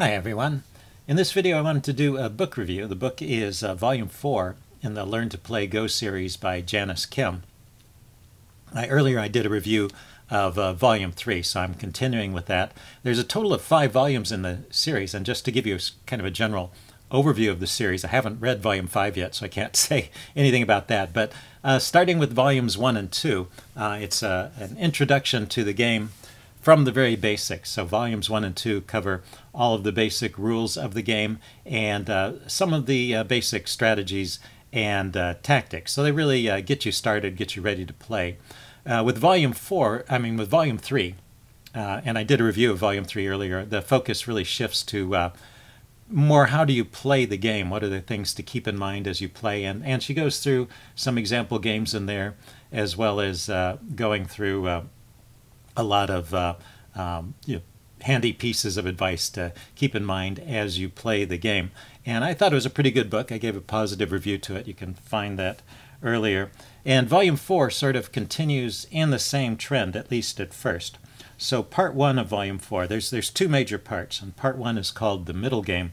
Hi everyone. In this video I wanted to do a book review. The book is Volume 4 in the Learn to Play Go series by Janice Kim. Earlier I did a review of Volume 3, so I'm continuing with that. There's a total of 5 volumes in the series, and just to give you kind of a general overview of the series, I haven't read Volume 5 yet, so I can't say anything about that. But starting with Volumes 1 and 2, it's an introduction to the game from the very basics. So Volumes 1 and 2 cover all of the basic rules of the game and some of the basic strategies and tactics. So they really get you started, get you ready to play. With Volume 3, and I did a review of Volume 3 earlier, the focus really shifts to more how do you play the game, what are the things to keep in mind as you play, and she goes through some example games in there, as well as going through a lot of handy pieces of advice to keep in mind as you play the game. And I thought it was a pretty good book. I gave a positive review to it. You can find that earlier. And Volume 4 sort of continues in the same trend, at least at first. So Part 1 of Volume 4, there's 2 major parts, and Part 1 is called The Middle Game.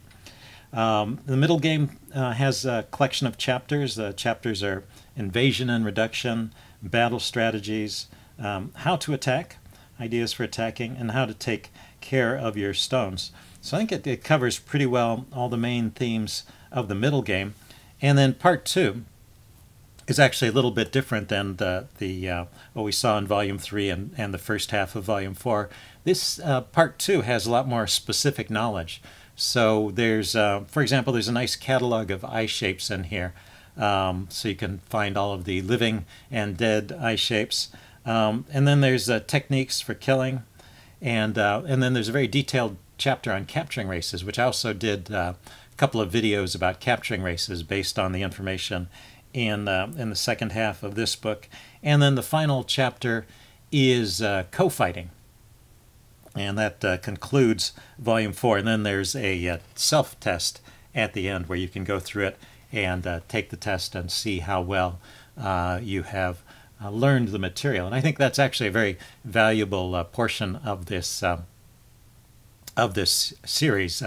The Middle Game has a collection of chapters. The chapters are Invasion and Reduction, Battle Strategies, How to Attack, Ideas for Attacking, and How to Take Care of Your Stones. So I think it covers pretty well all the main themes of the middle game. And then Part 2 is actually a little bit different than what we saw in Volume 3 and the first half of Volume 4. This Part 2 has a lot more specific knowledge. So there's, for example, there's a nice catalog of eye shapes in here. So you can find all of the living and dead eye shapes. And then there's techniques for killing, and then there's a very detailed chapter on capturing races, which I also did a couple of videos about capturing races based on the information in the second half of this book. And then the final chapter is co-fighting, and that concludes Volume 4. And then there's a self-test at the end where you can go through it and take the test and see how well you have learned the material. And I think that's actually a very valuable portion of this series,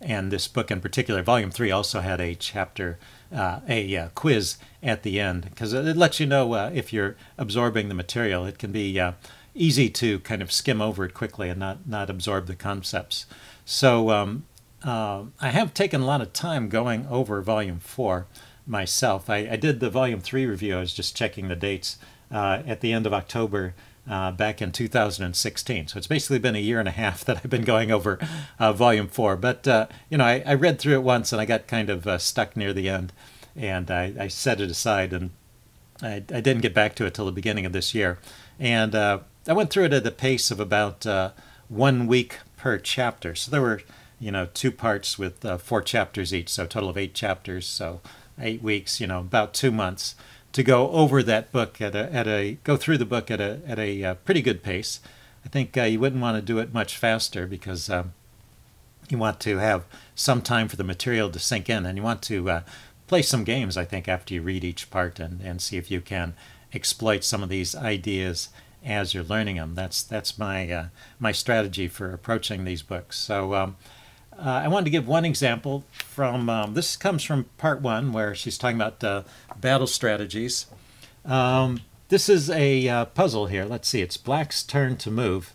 and this book in particular. Volume 3 also had a chapter, a quiz at the end, because it lets you know if you're absorbing the material. It can be easy to kind of skim over it quickly and not absorb the concepts. So I have taken a lot of time going over Volume 4 myself. I did the Volume 3 review. I was just checking the dates at the end of October back in 2016. So it's basically been a year and a half that I've been going over Volume 4. But, I read through it once and I got kind of stuck near the end, and I set it aside, and I didn't get back to it till the beginning of this year. And I went through it at a pace of about 1 week per chapter. So there were 2 parts with 4 chapters each, so a total of 8 chapters, so 8 weeks, about 2 months to go over that book go through the book at a pretty good pace. I think you wouldn't want to do it much faster, because you want to have some time for the material to sink in, and you want to play some games, I think, after you read each part and see if you can exploit some of these ideas as you're learning them. That's my my strategy for approaching these books. So I wanted to give one example from, this comes from Part 1, where she's talking about battle strategies. This is a puzzle here. Let's see, it's Black's turn to move.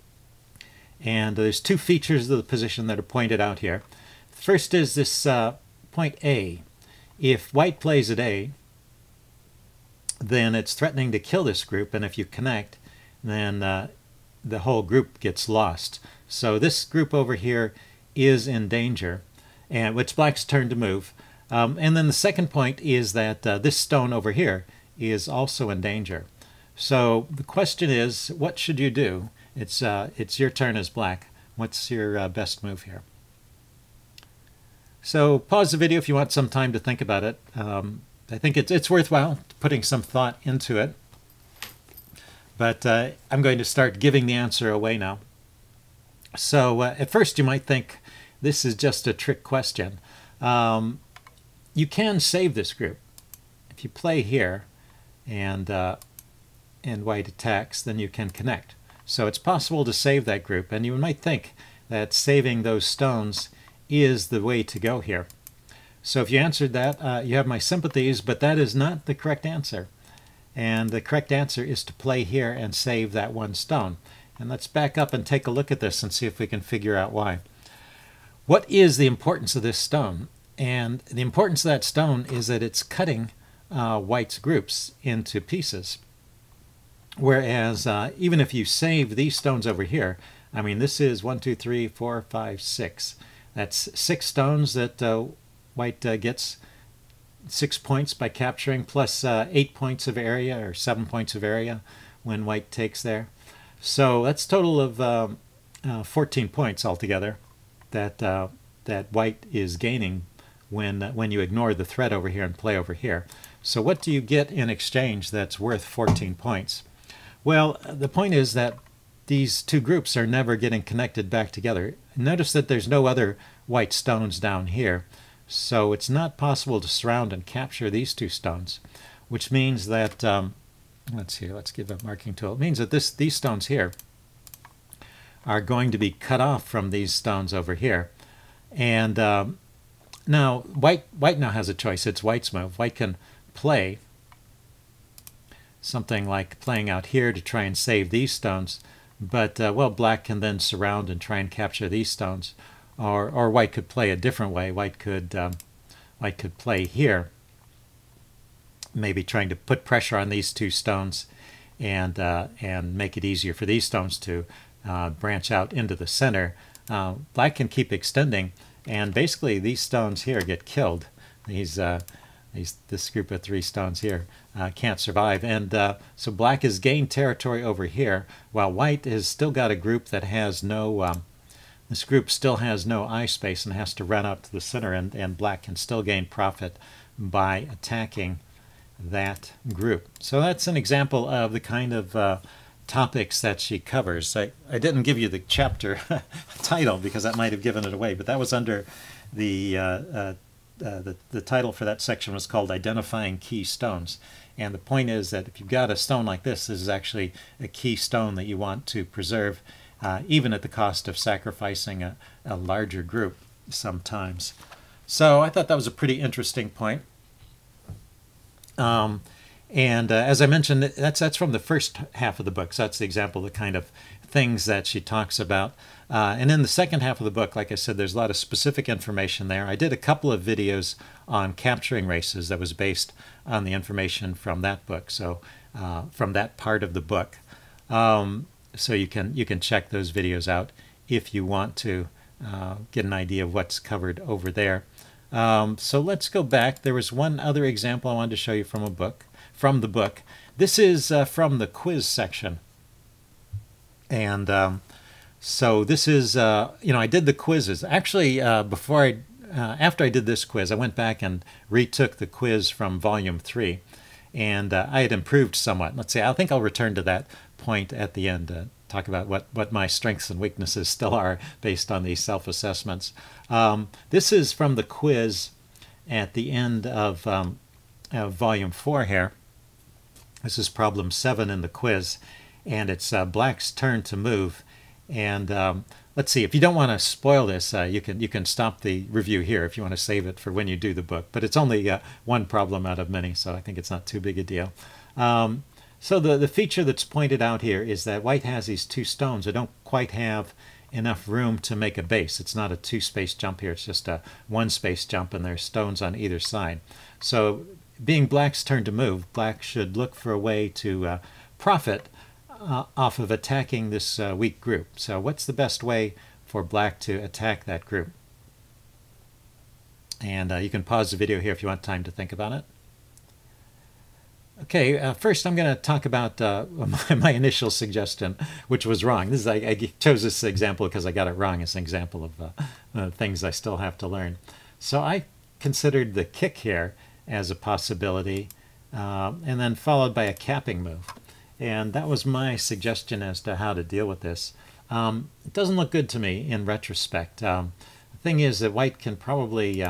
And there's 2 features of the position that are pointed out here. First is this point A. If White plays at A, then it's threatening to kill this group, and if you connect, then the whole group gets lost. So this group over here is in danger, and it's Black's turn to move. And then the second point is that this stone over here is also in danger. So the question is, what should you do? It's your turn as Black. What's your best move here? So pause the video if you want some time to think about it. I think it's worthwhile putting some thought into it. But I'm going to start giving the answer away now. So at first you might think this is just a trick question. You can save this group. If you play here and White attacks, then you can connect. So it's possible to save that group, and you might think that saving those stones is the way to go here. So if you answered that, you have my sympathies, but that is not the correct answer. And the correct answer is to play here and save that one stone. And let's back up and take a look at this and see if we can figure out why. What is the importance of this stone? And the importance of that stone is that it's cutting white's groups into pieces. Whereas even if you save these stones over here, I mean, this is 1, 2, 3, 4, 5, 6. That's 6 stones that white gets 6 points by capturing, plus 8 points of area or 7 points of area when white takes there. So that's a total of 14 points altogether that that white is gaining when you ignore the threat over here and play over here. So what do you get in exchange that's worth 14 points? Well, the point is that these two groups are never getting connected back together. Notice that there's no other white stones down here. So it's not possible to surround and capture these two stones, which means that, let's give a marking tool. It means that these stones here are going to be cut off from these stones over here. And now white now has a choice. It's white's move. White can play something like playing out here to try and save these stones, but well, black can then surround and try and capture these stones. Or white could play a different way. White could play here, maybe trying to put pressure on these two stones and make it easier for these stones to branch out into the center. Black can keep extending, and basically these stones here get killed. This group of 3 stones here can't survive, and so black has gained territory over here, while white has still got a group that has no. This group still has no eye space and has to run up to the center, and black can still gain profit by attacking that group. So that's an example of the kind of topics that she covers. I didn't give you the chapter title because that might have given it away, but that was under the title for that section was called Identifying Key Stones. And the point is that if you've got a stone like this is actually a key stone that you want to preserve, even at the cost of sacrificing a larger group sometimes. So I thought that was a pretty interesting point. As I mentioned, that's from the first half of the book. So that's the example of the kind of things that she talks about. And in the second half of the book, like I said, there's a lot of specific information there. I did a couple of videos on capturing races that was based on the information from that book, so from that part of the book. So you can check those videos out if you want to get an idea of what's covered over there. So let's go back. There was one other example I wanted to show you from the book. This is from the quiz section. And so this is, I did the quizzes. Actually, after I did this quiz, I went back and retook the quiz from Volume 3. And I had improved somewhat. Let's see, I think I'll return to that point at the end, talk about what my strengths and weaknesses still are based on these self-assessments. This is from the quiz at the end of Volume 4 here. This is problem 7 in the quiz, and it's black's turn to move. And let's see, if you don't want to spoil this, you can stop the review here if you want to save it for when you do the book. But it's only one problem out of many, so I think it's not too big a deal. So the feature that's pointed out here is that white has these 2 stones that don't quite have enough room to make a base. It's not a 2-space jump here, it's just a 1-space jump, and there's stones on either side. So being black's turn to move, black should look for a way to profit off of attacking this weak group. So what's the best way for black to attack that group? And you can pause the video here if you want time to think about it. Okay, first I'm going to talk about my initial suggestion, which was wrong. I chose this example because I got it wrong as an example of things I still have to learn. So I considered the kick here as a possibility, and then followed by a capping move. And that was my suggestion as to how to deal with this. It doesn't look good to me in retrospect. The thing is that white can probably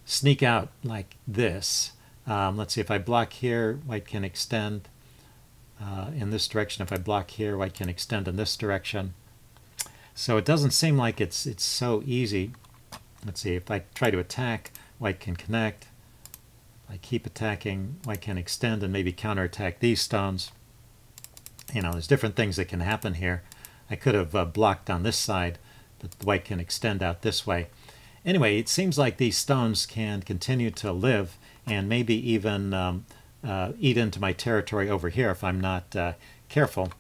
sneak out like this. Let's see, if I block here, white can extend in this direction. If I block here, white can extend in this direction. So it doesn't seem like it's so easy let's see, if I try to attack, white can connect. If I keep attacking, white can extend and maybe counterattack these stones. You know, there's different things that can happen here. I could have blocked on this side, but the white can extend out this way. Anyway, it seems like these stones can continue to live and maybe even eat into my territory over here if I'm not careful.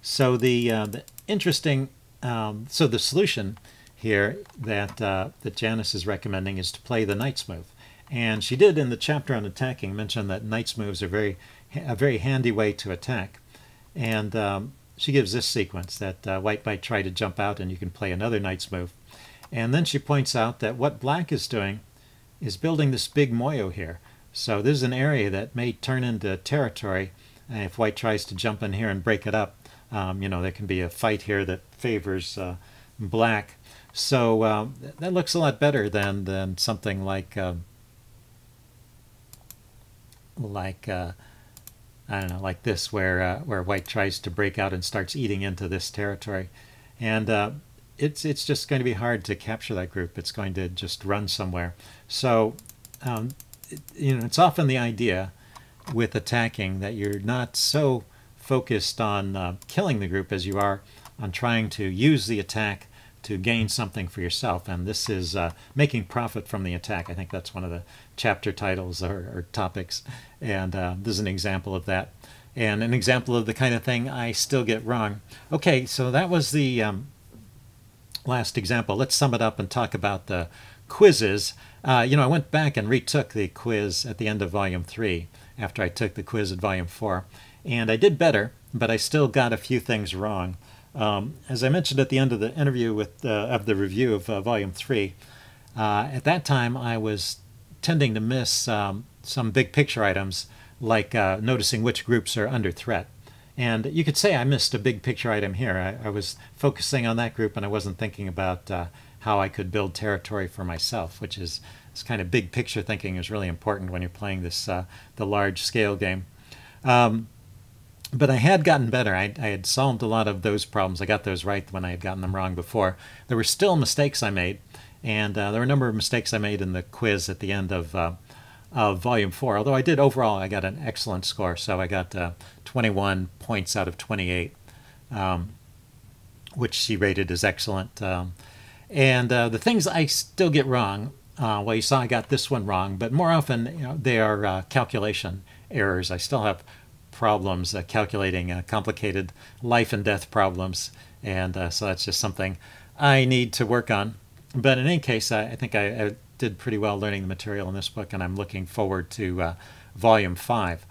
So the interesting, so the solution here that Janice is recommending is to play the knight's move. And she did in the chapter on attacking mention that knight's moves are a very handy way to attack. And she gives this sequence that white might try to jump out and you can play another knight's move. And then she points out that what black is doing is building this big moyo here. So this is an area that may turn into territory if white tries to jump in here and break it up. You know, there can be a fight here that favors black. So that looks a lot better than something like I don't know, like this, where white tries to break out and starts eating into this territory. And it's just going to be hard to capture that group. It's going to just run somewhere. So, you know, it's often the idea with attacking that you're not so focused on killing the group as you are on trying to use the attack to gain something for yourself. And this is making profit from the attack. I think that's one of the chapter titles or topics. And this is an example of that. And an example of the kind of thing I still get wrong. Okay, so that was the last example. Let's sum it up and talk about the quizzes. You know, I went back and retook the quiz at the end of Volume 3 after I took the quiz at Volume 4. And I did better, but I still got a few things wrong. As I mentioned at the end of the interview of the review of Volume 3, at that time I was tending to miss some big picture items, like noticing which groups are under threat. And you could say I missed a big picture item here. I was focusing on that group and I wasn't thinking about how I could build territory for myself, which is this kind of big picture thinking is really important when you're playing this the large scale game. But I had gotten better. I had solved a lot of those problems. I got those right when I had gotten them wrong before. There were still mistakes I made, and there were a number of mistakes I made in the quiz at the end of Volume 4. Although I did overall, I got an excellent score. So I got 21 points out of 28, which she rated as excellent. And the things I still get wrong, well, you saw I got this one wrong, but more often, you know, they are calculation errors. I still have problems calculating complicated life and death problems, and so that's just something I need to work on. But in any case, I think I did pretty well learning the material in this book, and I'm looking forward to Volume 5.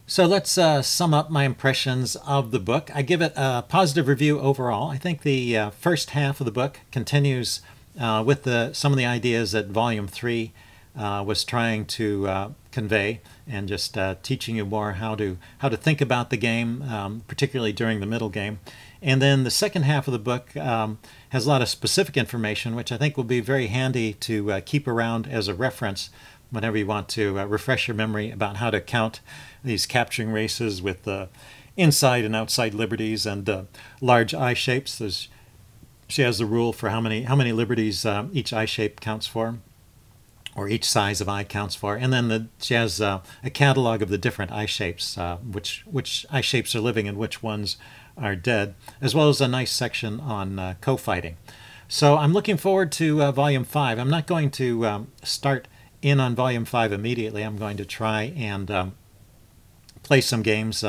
So let's sum up my impressions of the book. I give it a positive review overall. I think the first half of the book continues with some of the ideas that Volume 3 was trying to convey, and just teaching you more how to think about the game, particularly during the middle game. And then the second half of the book has a lot of specific information, which I think will be very handy to keep around as a reference whenever you want to refresh your memory about how to count these capturing races with inside and outside liberties and large eye shapes. She has the rule for how many liberties each eye shape counts for, or each size of eye counts for. And then she has a catalog of the different eye shapes, which eye shapes are living and which ones are dead, as well as a nice section on co-fighting. So I'm looking forward to Volume 5. I'm not going to start in on Volume 5 immediately. I'm going to try and play some games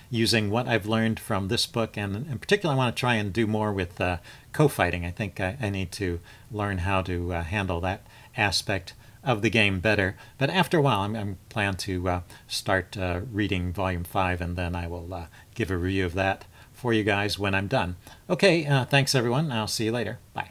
using what I've learned from this book, and in particular I want to try and do more with co-fighting. I think I need to learn how to handle that aspect of the game better. But after a while, I'm plan to start reading Volume 5, and then I will give a review of that for you guys when I'm done. Okay, thanks everyone. I'll see you later. Bye.